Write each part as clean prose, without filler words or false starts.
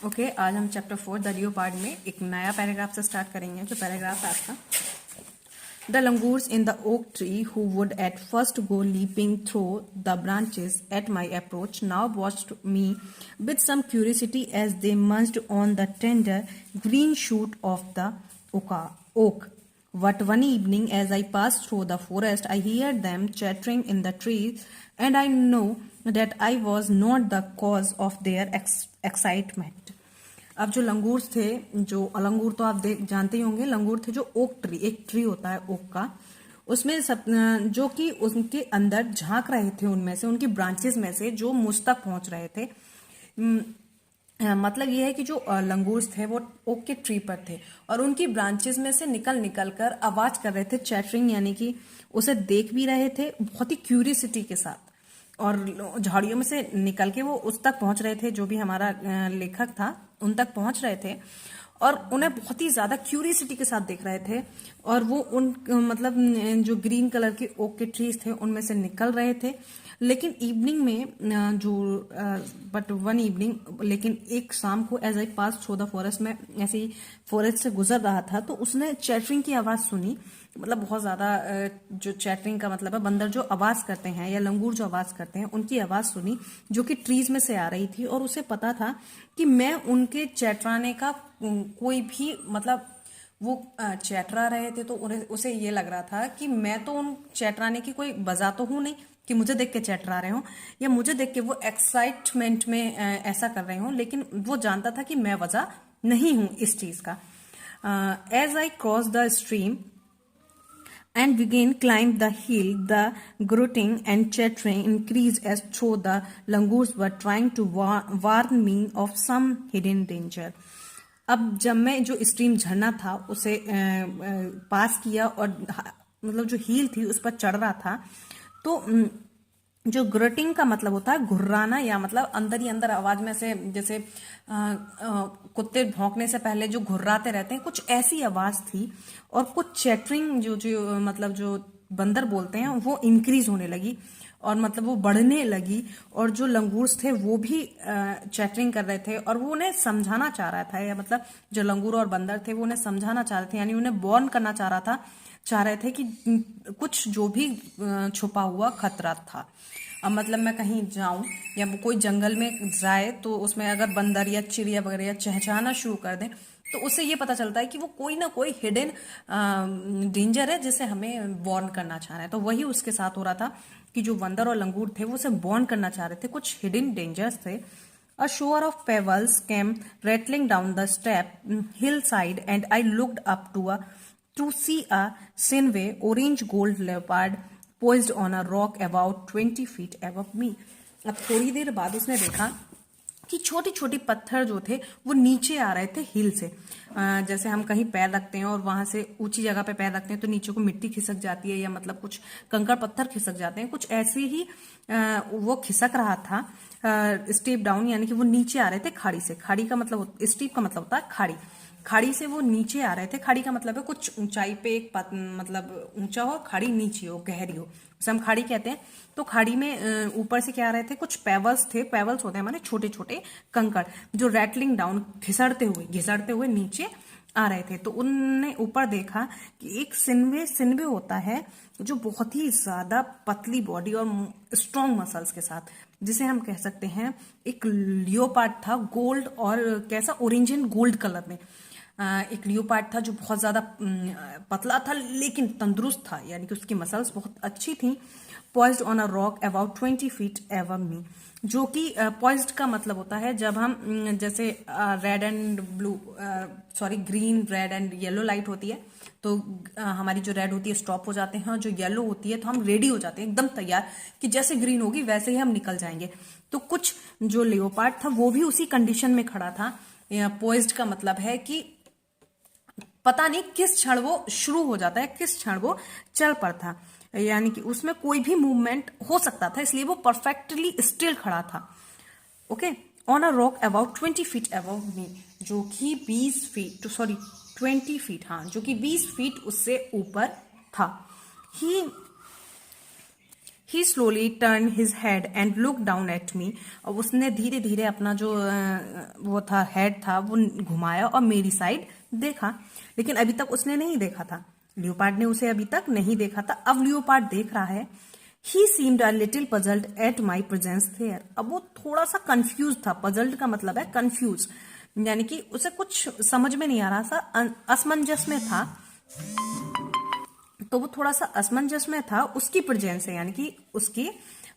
Okay आज हम chapter 4 the leopard में एक नया पैराग्राफ से स्टार्ट करेंगे। जो पैराग्राफ है आपका, the langurs in the oak tree who would at first go leaping through the branches at my approach now watched me with some curiosity as they munched on the tender green shoot of the oak. But one evening, as I passed through the forest, I heard them chattering in the trees, and I know that I was not the cause of their excitement. अब जो लंगूर थे, जो लंगूर तो आप जानते ही होंगे, लंगूर थे जो ओक ट्री, एक ट्री होता है ओक का, उसमें सब जो कि उनके अंदर झांक रहे थे, उनमें से उनकी ब्रांचेस में से जो मुझ तक पहुंच रहे थे। मतलब ये है कि जो लंगूर्स थे वो ओक के ट्री पर थे और उनकी ब्रांचेस में से निकल निकल कर आवाज कर रहे थे, चैटरिंग, यानी कि उसे देख भी रहे थे बहुत ही क्यूरियोसिटी के साथ, और झाड़ियों में से निकल के वो उस तक पहुंच रहे थे, जो भी हमारा लेखक था उन तक पहुंच रहे थे और उन्हें बहुत ही ज्यादा क्यूरियोसिटी के साथ देख रहे थे। और वो उन मतलब जो ग्रीन कलर के ओक के ट्रीज थे उनमें से निकल रहे थे। लेकिन इवनिंग में जो बट वन इवनिंग, लेकिन एक शाम को as I pass through the forest में ऐसे ही फॉरेस्ट से गुजर रहा था तो उसने चैटरिंग की आवाज सुनी। मतलब बहुत ज्यादा जो चैटरिंग का मतलब है बंदर जो आवाज करते हैं या लंगूर जो आवाज करते हैं उनकी आवाज सुनी, जो कि ट्रीज में से आ रही थी। और उसे पता था कि मैं उनके चैटराने का कोई भी मतलब वो चैटरा रहे थे तो उसे ये लग रहा था कि मैं तो उन चैटराने की कोई वजह तो हूं नहीं कि मुझे देख के चैटरा रहे हो या मुझे देख के वो एक्साइटमेंट में ऐसा कर रहे हो, लेकिन वो जानता था कि मैं वजह नहीं हूं इस चीज का। As I cross the stream and began climb the hill, the grunting and chattering increased as though the langurs were trying to warn me of some hidden danger. अब जब मैं जो स्ट्रीम झरना था उसे पास किया और मतलब जो हील थी उस पर चढ़ रहा था, तो जो ग्रटिंग का मतलब होता है घुर्राना, या मतलब अंदर ही अंदर आवाज में से जैसे कुत्ते भौंकने से पहले जो घुर्राते रहते हैं, कुछ ऐसी आवाज थी। और कुछ चैटरिंग जो मतलब जो बंदर बोलते हैं वो इंक्रीज होने लगी और मतलब वो बढ़ने लगी। और जो लंगूर्स थे वो भी चैटरिंग कर रहे थे और वो उन्हें समझाना चाह रहा था, या मतलब जो लंगूर और बंदर थे वो उन्हें समझाना चाह रहे थे, यानी उन्हें वार्न करना चाह रहे थे कि कुछ जो भी छुपा हुआ खतरा था। अब मतलब मैं कहीं जाऊं या कोई जंगल में जाए तो उसमें अगर बंदर या चिड़िया वगैरह या चहचहाना शुरू कर दें तो उससे ये पता चलता है कि वो कोई ना कोई हिडन डेंजर है जिसे हमें वार्न करना चाह रहे हैं। तो वही उसके साथ हो रहा था कि जो बंदर और लंगूर थे वो उसे वार्न करना चाह रहे थे, कुछ हिडन डेंजर्स थे। A shower of pebbles came rattling down the steep hillside, and I looked up to see a Sinway orange gold leopard poised on a rock about 20 feet above me. अब थोड़ी देर बाद उसने देखा कि छोटी छोटी पत्थर जो थे वो नीचे आ रहे थे हिल से। जैसे हम कहीं पैर रखते हैं और वहां से ऊंची जगह पे पैर रखते हैं तो नीचे को मिट्टी खिसक जाती है, या मतलब कुछ कंकड़ पत्थर खिसक जाते हैं, कुछ ऐसे ही वो खिसक रहा था। स्टेप डाउन यानी कि वो नीचे आ रहे थे खाड़ी से। खाड़ी का मतलब, स्टीप का मतलब होता है खाड़ी। खाड़ी से वो नीचे आ रहे थे। खाड़ी का मतलब है कुछ ऊंचाई पे एक मतलब ऊंचा हो, खाड़ी नीचे हो, गहरी हो, उसे हम खाड़ी कहते हैं। तो खाड़ी में ऊपर से क्या आ रहे थे, कुछ पेवल्स थे। पेवल्स होते हैं हमारे छोटे छोटे कंकड़ जो रैटलिंग डाउन, घिसड़ते हुए नीचे आ रहे थे। तो उनने ऊपर देखा कि एक सिनवे होता है जो बहुत ही ज्यादा पतली बॉडी और स्ट्रॉन्ग मसल्स के साथ, जिसे हम कह सकते हैं एक लियोपार्ड था, गोल्ड और कैसा ऑरेंज एंड गोल्ड कलर में। एक लियोपार्ड था जो बहुत ज्यादा पतला था लेकिन तंदुरुस्त था, यानी कि उसकी मसल्स बहुत अच्छी थी। Poised on a rock about 20 feet above me, जो कि पॉइज्ड का मतलब होता है जब हम जैसे red and blue, sorry green, red and yellow light होती है तो हमारी जो रेड होती है स्टॉप हो जाते हैं और जो येलो होती है तो हम रेडी हो जाते हैं, एकदम तैयार कि जैसे ग्रीन होगी वैसे ही हम निकल जाएंगे। तो कुछ जो लियोपार्ड था वो भी उसी कंडीशन में खड़ा था। पॉइज्ड का मतलब है कि पता नहीं किस क्षण वो शुरू हो जाता है, किस क्षण वो चल पड़ता, यानी कि उसमें कोई भी मूवमेंट हो सकता था, इसलिए वो परफेक्टली स्टिल खड़ा था। Okay, on a rock about 20 feet above मी, जो कि 20 फीट, सॉरी 20 feet, हाँ, जो कि 20 feet उससे ऊपर था। He he slowly turn his head and look down at me. और उसने धीरे धीरे अपना जो वो था हेड था वो घुमाया और मेरी साइड देखा, लेकिन अभी तक उसने नहीं देखा था, लियोपार्ड ने उसे अभी तक नहीं देखा था। अब लियोपार्ड देख रहा है। He seemed a little puzzled at my presence there. अब वो थोड़ा सा कंफ्यूज था। पजल्ड का मतलब है कंफ्यूज, यानी कि उसे कुछ समझ में नहीं आ रहा था, असमंजस में था। तो वो थोड़ा सा असमंजस में था उसकी प्रेजेंस से, यानी कि उसके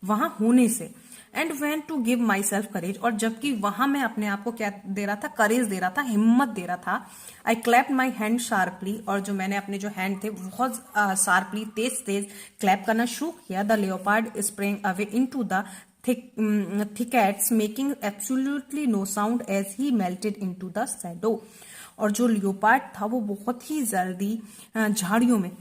वहां होने से। And when to give myself courage, और जबकि वहां मैं अपने आप को क्या दे रहा था, करेज दे रहा था, हिम्मत दे रहा था। आई क्लैप माई हैंड शार्पली, और जो मैंने अपने जो हैंड थे बहुत शार्पली तेज तेज क्लैप करना शुरू किया। The leopard spring away into the thickets making absolutely no sound as he melted into the shadow। और जो लियोपार्ड था वो बहुत ही जल्दी झाड़ियों में,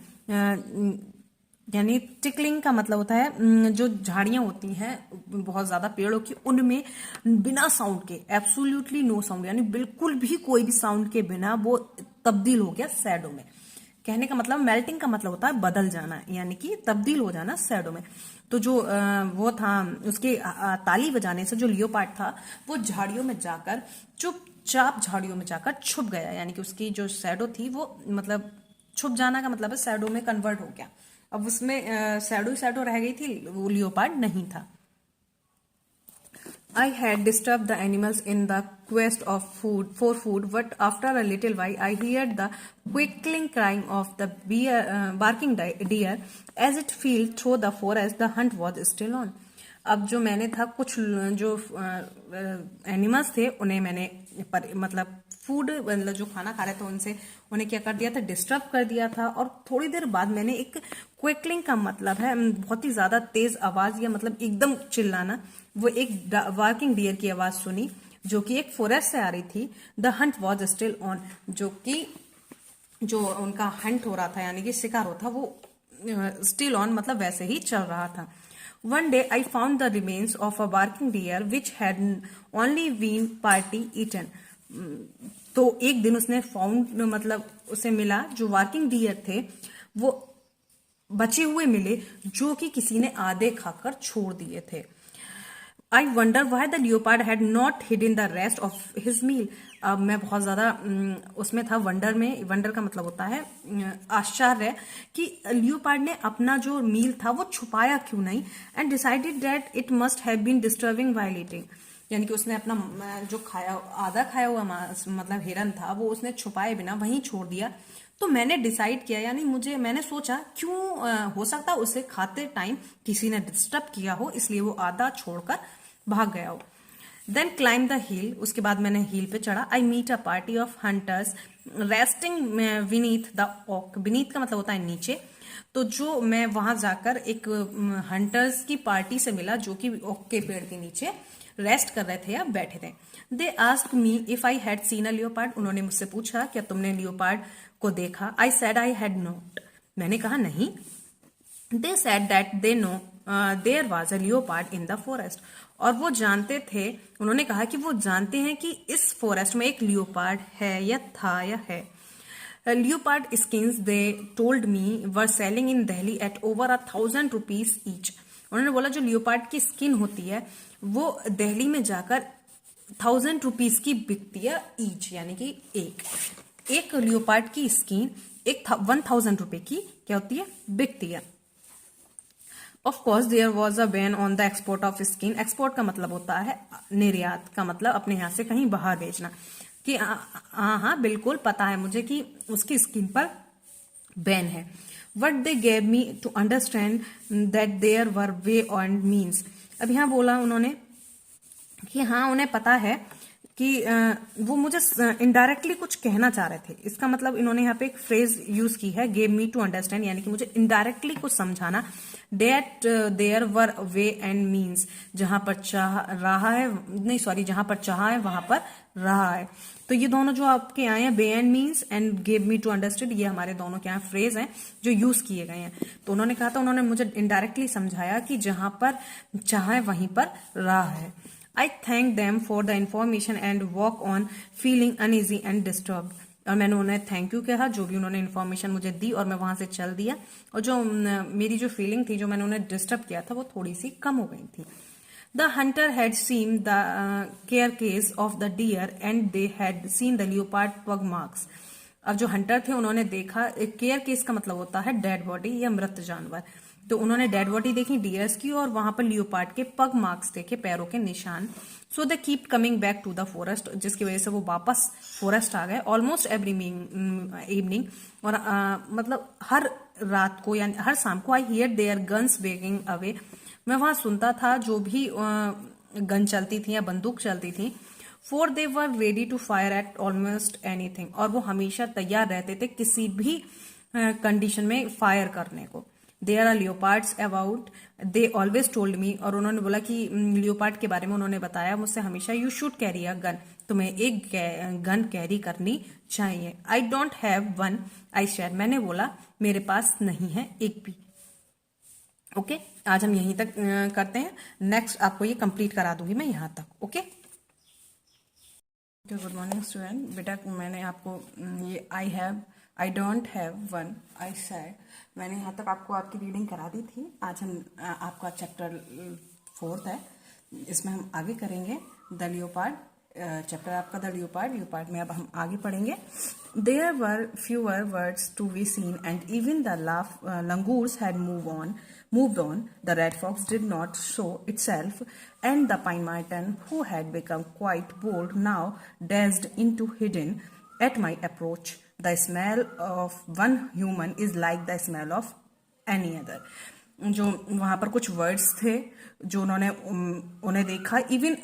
यानी टिकलिंग का मतलब होता है जो झाड़ियां होती हैं बहुत ज्यादा पेड़ों की, उनमें बिना साउंड के, एब्सोल्युटली नो साउंड, यानी बिल्कुल भी कोई भी साउंड के बिना वो तब्दील हो गया शैडो में। कहने का मतलब, मेल्टिंग का मतलब होता है बदल जाना, यानी कि तब्दील हो जाना शैडो में। तो जो वो था, उसके ताली बजाने से जो लियोपार्ड था वो झाड़ियों में जाकर, चुपचाप झाड़ियों में जाकर छुप गया, यानी कि उसकी जो शैडो थी वो, मतलब छुप जाना का मतलब है शैडो में कन्वर्ट हो गया। अब उसमें शैडो शैडो रह गई थी, वो लियोपार्ड नहीं था। I had disturbed the animals in the quest of food, but after a little while I heard the quickling crying of the barking deer as it flew through the forest. The hunt was still on. अब जो मैंने था, कुछ जो animals थे उन्हें मैंने मतलब फूड, मतलब जो खाना खा रहे थे उनसे उन्हें क्या कर दिया था, डिस्टर्ब कर दिया था। और थोड़ी देर बाद मैंने एक क्विकलिंग का मतलब है बहुत ही ज्यादा तेज आवाज, या मतलब एकदम चिल्लाना, वो एक बार्किंग डियर की आवाज सुनी जो कि एक फॉरेस्ट से आ रही थी। The Hunt was still on, जो कि जो उनका हंट हो रहा था, यानी कि शिकार होता, वो स्टिल ऑन मतलब वैसे ही चल रहा था। One day I found the remains of a barking deer which had only been partly eaten। तो एक दिन उसने फाउंड, मतलब उसे मिला, जो वर्किंग डियर थे वो बचे हुए मिले, जो कि किसी ने आधे खाकर छोड़ दिए थे। I wonder why the leopard had not hidden the rest of his meal. अब मैं बहुत ज्यादा उसमें था, वंडर में, वंडर का मतलब होता है आश्चर्य, कि लियोपार्ड ने अपना जो मील था वो छुपाया क्यों नहीं। And decided that it must have been disturbing while eating, यानी कि उसने अपना जो खाया, आधा खाया हुआ मतलब हिरन था, वो उसने छुपाए बिना वहीं छोड़ दिया। तो मैंने डिसाइड किया, यानी मैंने सोचा क्यों हो सकता उसे खाते टाइम किसी ने डिस्टर्ब किया हो, इसलिए वो आधा छोड़कर भाग गया हो। देन क्लाइम द हिल, उसके बाद मैंने हिल पे चढ़ा। I meet a party of hunters resting beneath the oak. Beneath का मतलब होता है नीचे। तो जो मैं वहां जाकर एक हंटर्स की पार्टी से मिला जो कि ओक के पेड़ के नीचे रेस्ट कर रहे थे या बैठे थे। They asked me if I had seen a leopard. उन्होंने मुझसे पूछा क्या तुमने लियोपार्ड को देखा। I said I had not. मैंने कहा नहीं। They said that they know there was a leopard in the forest. और वो जानते थे, उन्होंने कहा कि वो जानते हैं कि इस फॉरेस्ट में एक लियोपार्ड है या था या है। Leopard skins they told me were selling in Delhi at over 1,000 rupees each. उन्होंने बोला जो लियोपार्ड की स्किन होती है वो दिल्ली में जाकर 1,000 रुपीज की बिकती है ईच, यानी कि एक लियोपार्ड की स्किन 1,000 रुपए की क्या होती है, बिकती है। Of course there was a ban on the export of skin. Export का मतलब होता है निर्यात का, मतलब अपने यहाँ से कहीं बाहर भेजना। कि हाँ बिल्कुल पता है मुझे कि उसकी स्किन पर बैन है। But they gave me to understand that there were ways and means. अब यहाँ बोला उन्होंने कि हाँ उन्हें पता है कि वो मुझे इनडायरेक्टली कुछ कहना चाह रहे थे। इसका मतलब इन्होंने यहाँ पे एक फ्रेज यूज की है, गेव मी टू अंडरस्टैंड, यानी कि मुझे इनडायरेक्टली कुछ समझाना। That there were ways and means, जहां पर चाह रहा है, नहीं सॉरी, जहां पर चाहा है वहां पर रहा है। तो ये दोनों जो आपके आए हैं, ways and means and gave me to understand, ये हमारे दोनों के यहाँ फ्रेज हैं जो यूज किए गए हैं। तो उन्होंने कहा था, उन्होंने मुझे इनडायरेक्टली समझाया कि जहां पर चाहा है वहीं पर रहा है। I thank them for the information and walk on feeling uneasy and disturbed। और मैंने उन्हें थैंक यू कहा, जो भी उन्होंने इन्फॉर्मेशन मुझे दी, और मैं वहां से चल दिया। और जो मेरी जो फीलिंग थी, जो मैंने उन्हें डिस्टर्ब किया था, वो थोड़ी सी कम हो गई थी। The hunter had seen the carcass of the deer and they had seen the leopard pug marks. अब जो हंटर थे उन्होंने देखा, केयर केस का मतलब होता है डेड बॉडी या मृत जानवर, तो उन्होंने डेड बॉडी देखी डियर्स की, और वहां पर लियोपार्ड के पग मार्क्स देखे, पैरों के निशान। So they keep coming back to the forest, जिसकी वजह से वो वापस फॉरेस्ट आ गए ऑलमोस्ट एवरी इवनिंग। और मतलब हर रात को यानी हर शाम को, I hear their guns banging away, मैं वहां सुनता था जो भी गन चलती थी या बंदूक चलती थी। For they were ready to fire at almost anything, और वो हमेशा तैयार रहते थे किसी भी कंडीशन में फायर करने को। There are leopards about, they always told me, और उन्होंने बोला कि लियोपार्ड के बारे में उन्होंने बताया मुझसे हमेशा, you should carry a gun, तुम्हें एक गन कैरी करनी चाहिए। I don't have one, I share, मैंने बोला मेरे पास नहीं है एक भी। ओके, आज हम यहीं तक करते हैं, नेक्स्ट आपको ये कंप्लीट करा दूंगी मैं यहां तक। Okay, good morning student. बेटा मैंने आपको ये I don't have one, I said, मैंने यहाँ तक आपको आपकी रीडिंग करा दी थी। आज हम आपका चैप्टर 4 है, इसमें हम आगे करेंगे द लियोपार्ड। चैप्टर आपका द लियोपार्ड में अब हम आगे पढ़ेंगे। There were fewer birds to be seen and even the langurs had moved on. The red fox did not show itself, and the pine marten, who had become quite bold, now dashed into hidden at my approach. The smell of one human is like the smell of any other. जो वहां पर कुछ words थे जो उन्हें देखा, even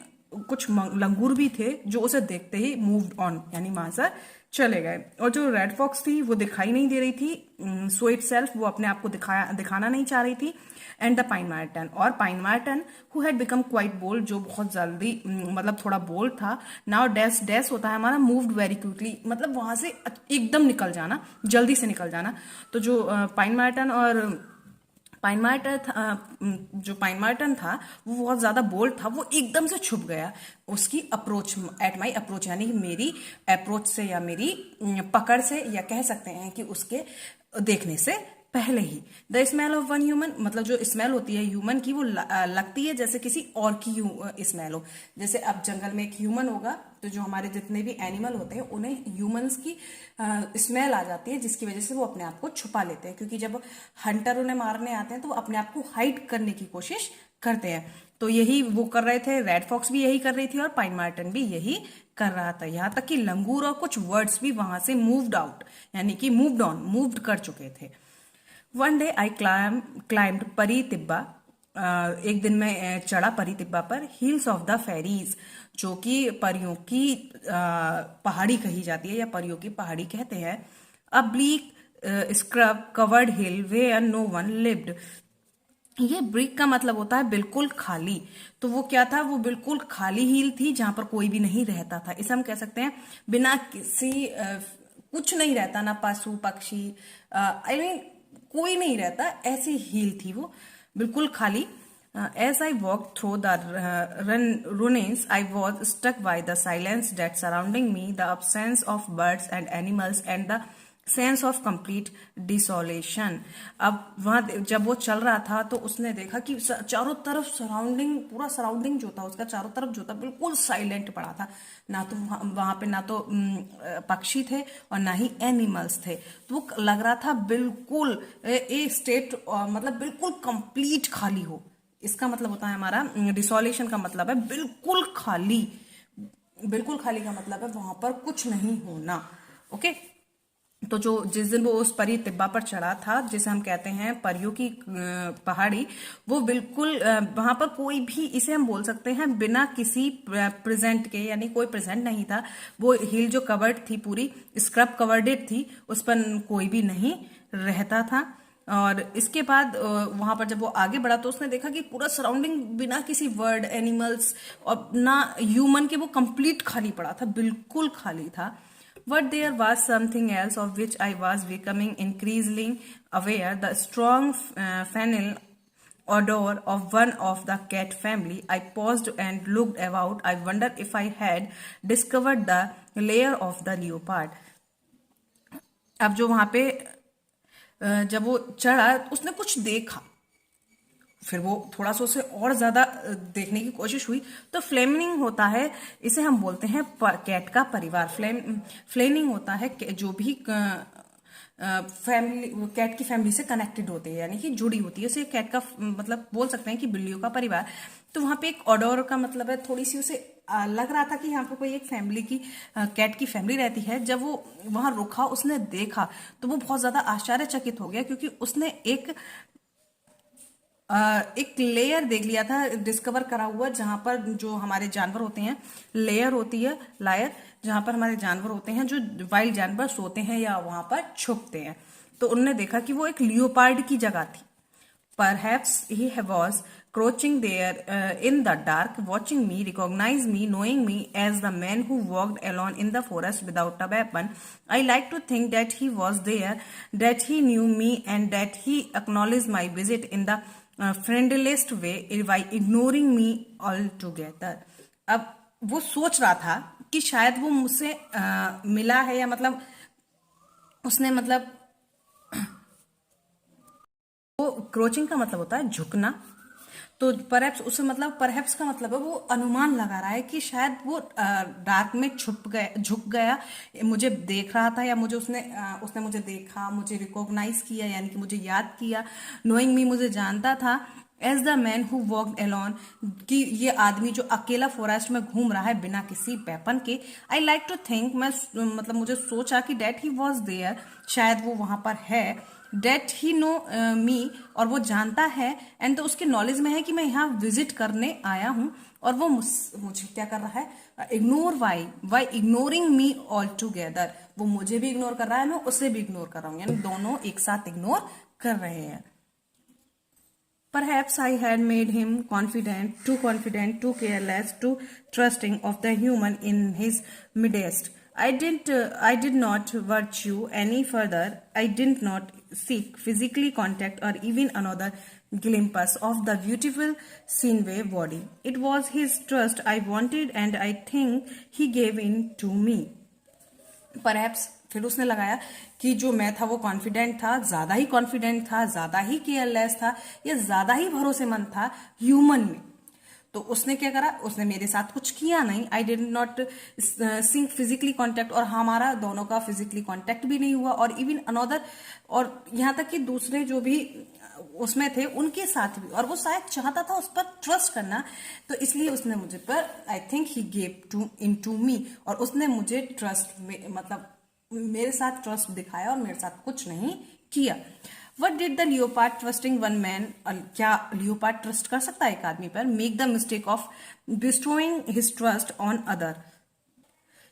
कुछ लंगूर भी थे जो उसे देखते ही मूव्ड ऑन यानी वहां से चले गए। और जो रेड फॉक्स थी वो दिखाई नहीं दे रही थी, सो इट सेल्फ, वो अपने आप को दिखाना नहीं चाह रही थी। एंड द पाइन मार्टन, और pine marten who had become quite bold, जो बहुत जल्दी मतलब थोड़ा बोल्ड था। नाउ डैश होता है हमारा मूव्ड वेरी क्विकली, मतलब वहां से एकदम निकल जाना, जल्दी से निकल जाना। तो जो पाइन मार्टन था वो बहुत ज्यादा बोल्ड था, वो एकदम से छुप गया उसकी अप्रोच, एट माई अप्रोच, यानी मेरी अप्रोच से या मेरी पकड़ से, या कह सकते हैं कि उसके देखने से पहले ही। The smell of one human, मतलब जो स्मेल होती है ह्यूमन की, वो लगती है जैसे किसी और की स्मेल हो। जैसे अब जंगल में एक ह्यूमन होगा, तो जो हमारे जितने भी एनिमल होते हैं उन्हें ह्यूमंस की स्मेल आ जाती है, जिसकी वजह से वो अपने आप को छुपा लेते हैं, क्योंकि जब हंटर उन्हें मारने आते हैं तो वो अपने आप को हाइड करने की कोशिश करते हैं। तो यही वो कर रहे थे, रेड फॉक्स भी यही कर रही थी और पाइन मार्टन भी यही कर रहा था। यहाँ तक कि लंगूर और कुछ वर्ड्स भी वहां से मूव्ड आउट यानी कि मूव्ड कर चुके थे। वन डे आई क्लाइम्ड परी तिब्बा, एक दिन मैं चढ़ा परी तिब्बा पर। हिल्स ऑफ द फेरीज, जो कि परियों की पहाड़ी कही जाती है या परियों की पहाड़ी कहते हैं। A bleak scrub covered hill where no one lived, ये ब्रिक का मतलब होता है बिल्कुल खाली। तो वो क्या था, वो बिल्कुल खाली हिल थी जहां पर कोई भी नहीं रहता था। इसे हम कह सकते हैं बिना किसी कुछ नहीं रहता, ना पशु पक्षी, आई मीन कोई नहीं रहता, ऐसी हील थी वो, बिल्कुल खाली। As I walk through the ruins, I was struck by the silence that surrounding me, the absence of birds and animals, and the sense of complete desolation. अब वहां जब वो चल रहा था तो उसने देखा कि चारों तरफ सराउंडिंग, पूरा सराउंडिंग जो था उसका, चारों तरफ जो था बिल्कुल साइलेंट पड़ा था। ना तो वहां पे ना तो पक्षी थे और ना ही एनिमल्स थे। तो वो लग रहा था बिल्कुल ए स्टेट, मतलब बिल्कुल कंप्लीट खाली हो। इसका मतलब होता है हमारा डिसोलेशन का मतलब है बिल्कुल खाली। बिल्कुल खाली का मतलब है वहां पर कुछ नहीं होना। ओके, तो जो जिस दिन वो उस परी तिब्बा पर चढ़ा था, जिसे हम कहते हैं परियों की पहाड़ी, वो बिल्कुल वहां पर कोई भी, इसे हम बोल सकते हैं बिना किसी प्रेजेंट के, यानी कोई प्रेजेंट नहीं था। वो हिल जो कवर्ड थी, पूरी स्क्रब कवर्डेड थी, उस पर कोई भी नहीं रहता था। और इसके बाद वहां पर जब वो आगे बढ़ा तो उसने देखा कि पूरा सराउंडिंग बिना किसी वर्ड, एनिमल्स और ना ह्यूमन के, वो कंप्लीट खाली पड़ा था, बिल्कुल खाली था। But there was something else of which I was becoming increasingly aware, the strong fennel odor of one of the cat family. I paused and looked about. I wondered if I had discovered the lair of the leopard. अब जो वहां पे जब वो चढ़ा उसने कुछ देखा, फिर वो थोड़ा सा उसे और ज्यादा देखने की कोशिश हुई। तो फ्लेमिंग होता है, इसे हम बोलते हैं कैट का परिवार। फ्लेमिंग होता है जो भी फैमिली कैट की फैमिली से कनेक्टेड होती है, यानी कि जुड़ी होती है, उसे कैट का मतलब बोल सकते हैं कि बिल्लियों का परिवार। तो वहां पे एक ऑडोर का मतलब है, थोड़ी सी उसे लग रहा था कि यहाँ पे कोई एक फैमिली की कैट की फैमिली रहती है। जब वो वहां रुका, उसने देखा, तो वो बहुत ज्यादा आश्चर्यचकित हो गया, क्योंकि उसने एक लेयर देख लिया था डिस्कवर करा हुआ, जहां पर जो हमारे जानवर होते हैं, लेयर होती है लायर, जहां पर हमारे जानवर होते हैं, जो वाइल्ड जानवर सोते हैं या वहां पर छुपते हैं। तो उन्होंने देखा कि वो एक लियोपार्ड की जगह थी। Perhaps he was crouching there in the dark, watching me, recognized me, knowing me as the man who walked alone in the forest without a weapon. I like to think that he was there, that he knew me, and that he acknowledged my visit in the friendliest way by ignoring me altogether. अब वो सोच रहा था कि शायद वो मुझसे मिला है, या मतलब उसने मतलब वो क्रोचिंग का मतलब होता है झुकना। तो परहैप्स उसे मतलब परहैप्स का मतलब है वो अनुमान लगा रहा है कि शायद वो डार्क में छुप गया, झुक गया, मुझे देख रहा था, या मुझे उसने मुझे देखा, मुझे रिकॉग्नाइज किया, यानी कि मुझे याद किया। नोइंग मी, मुझे जानता था। As the man who walked alone, कि ये आदमी जो अकेला फॉरेस्ट में घूम रहा है बिना किसी वेपन के। आई लाइक टू थिंक, मैं मतलब मुझे सोचा कि डेट ही वॉज देयर, शायद वो वहां पर है। डेट ही नो मी, और वो जानता है, एंड तो उसके नॉलेज में है कि मैं यहाँ विजिट करने आया हूँ। और वो मुझे क्या कर रहा है, ignore why ignoring me altogether, वो मुझे भी इग्नोर कर रहा है, मैं उसे भी इग्नोर कर रहा हूँ, यानी दोनों एक साथ इग्नोर कर रहे हैं। Perhaps I had made him confident, too careless, too trusting of the human in his midst. I did not virtue any further. I did not seek physically contact or even another glimpse of the beautiful Sinway body. It was his trust I wanted, and I think he gave in to me. Perhaps फिर उसने लगाया कि जो मैं था वो confident था, ज्यादा ही कॉन्फिडेंट था, ज्यादा ही केयरलेस था, या ज्यादा ही भरोसेमंद था ह्यूमन में। तो उसने क्या करा, उसने मेरे साथ कुछ किया नहीं। I did not seek physically contact, और हमारा दोनों का फिजिकली कॉन्टेक्ट भी नहीं हुआ, और इवन अनदर, और यहाँ तक कि दूसरे जो भी उसमें थे उनके साथ भी, और वो शायद चाहता था उस पर ट्रस्ट करना, तो इसलिए उसने मुझे पर I think he gave to in to me, और उसने मुझे ट्रस्ट में मतलब मेरे साथ ट्रस्ट दिखाया और मेरे साथ कुछ नहीं किया। What did the leopard trusting one man, क्या लियोपार्ड ट्रस्ट कर सकता है एक आदमी पर? Make the mistake of bestowing his trust on other,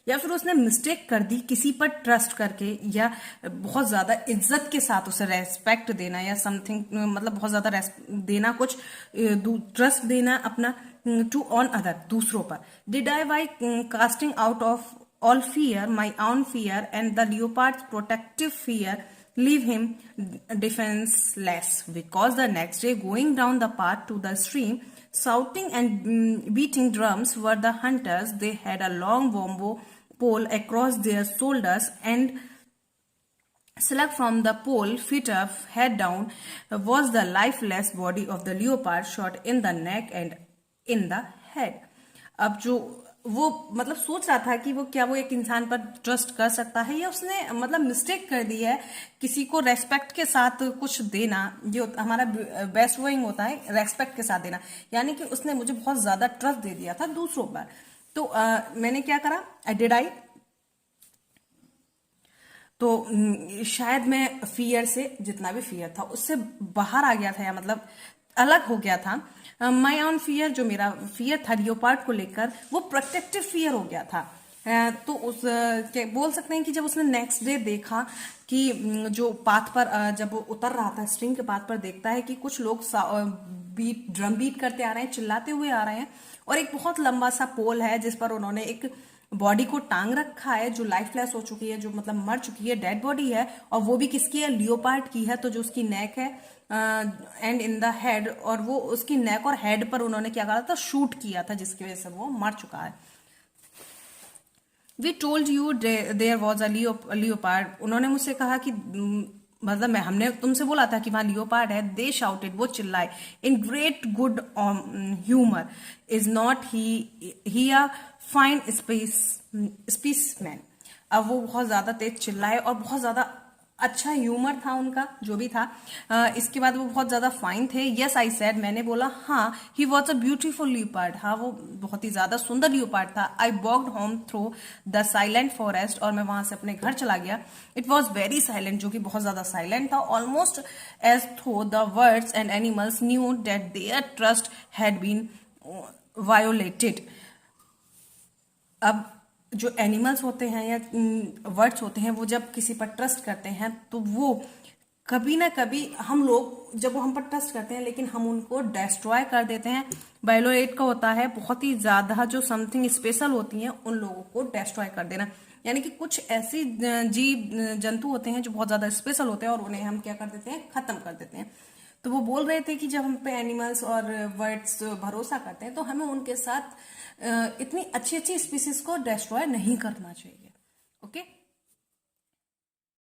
या फिर उसने मिस्टेक कर दी किसी पर ट्रस्ट करके, या बहुत ज्यादा इज्जत के साथ उसे रेस्पेक्ट देना, या समथिंग मतलब बहुत ज्यादा देना, कुछ ट्रस्ट देना अपना टू ऑन अदर, दूसरों पर। Did I by casting out of all fear, my own fear, and the leopard's protective fear, leave him defenseless, because the next day, going down the path to the stream, shouting and beating drums, were the hunters. They had a long bamboo pole across their shoulders, and slung from the pole, feet up, head down, was the lifeless body of the leopard, shot in the neck and in the head. अब जो वो मतलब सोच रहा था कि वो क्या वो एक इंसान पर ट्रस्ट कर सकता है, या उसने मतलब मिस्टेक कर दी है किसी को रेस्पेक्ट के साथ कुछ देना, जो हमारा बेस्ट वोइंग होता है रेस्पेक्ट के साथ देना, यानी कि उसने मुझे बहुत ज्यादा ट्रस्ट दे दिया था दूसरों पर। तो मैंने क्या करा, आई तो शायद मैं फियर से, जितना भी फियर था उससे बाहर आ गया था, या मतलब अलग हो गया था। माई ऑन फियर, जो मेरा फियर था लियोपार्ड को लेकर, वो प्रोटेक्टिव फियर हो गया था। तो उस बोल सकते हैं कि जब उसने नेक्स्ट डे देखा कि जो पाथ पर जब वो उतर रहा था, स्ट्रिंग के पाथ पर देखता है कि कुछ लोग ड्रम बीट करते आ रहे हैं, चिल्लाते हुए आ रहे हैं, और एक बहुत लंबा सा पोल है जिस पर उन्होंने एक बॉडी को टांग रखा है जो लाइफलेस हो चुकी है, जो मतलब मर चुकी है, डेड बॉडी है, और वो भी किसकी है, लियोपार्ड की है। तो जो उसकी नेक है एंड इन द हेड, और वो उसकी नेक और हेड पर उन्होंने क्या करा था, शूट किया था, जिसकी वजह से वो मर चुका है। We told you there was a leopard. उन्होंने मुझसे कहा कि मतलब मैं हमने तुमसे बोला था कि वहां लियोपार्ड है। दे शाउटेड, वो चिल्लाए, in great good humour, is not he a fine specimen. अब वो बहुत ज्यादा तेज चिल्लाए और बहुत ज्यादा अच्छा ह्यूमर था उनका, जो भी था। इसके बाद वो बहुत ज्यादा फाइन थे। यस आई सेड, मैंने बोला हाँ। He was a beautiful leopard, हाँ वो बहुत ही ज्यादा सुंदर लियोपार्ड था। I walked home through the silent forest, और मैं वहां से अपने घर चला गया। इट वॉज वेरी साइलेंट, जो कि बहुत ज्यादा साइलेंट था। Almost as though the birds and animals knew that their trust had been violated. अब जो एनिमल्स होते हैं या वर्ड्स होते हैं, वो जब किसी पर ट्रस्ट करते हैं तो वो कभी ना कभी, हम लोग जब वो हम पर ट्रस्ट करते हैं लेकिन हम उनको डिस्ट्रॉय कर देते हैं। बायोलेट का होता है बहुत ही ज्यादा जो समथिंग स्पेशल होती हैं उन लोगों को डिस्ट्रॉय कर देना। यानी कि कुछ ऐसी जीव जंतु होते हैं जो बहुत ज्यादा स्पेशल होते हैं और उन्हें हम क्या कर देते हैं, खत्म कर देते हैं। तो वो बोल रहे थे कि जब हम पे एनिमल्स और बर्ड्स भरोसा करते हैं तो हमें उनके साथ इतनी अच्छी अच्छी स्पीसीज को डिस्ट्रॉय नहीं करना चाहिए। ओके।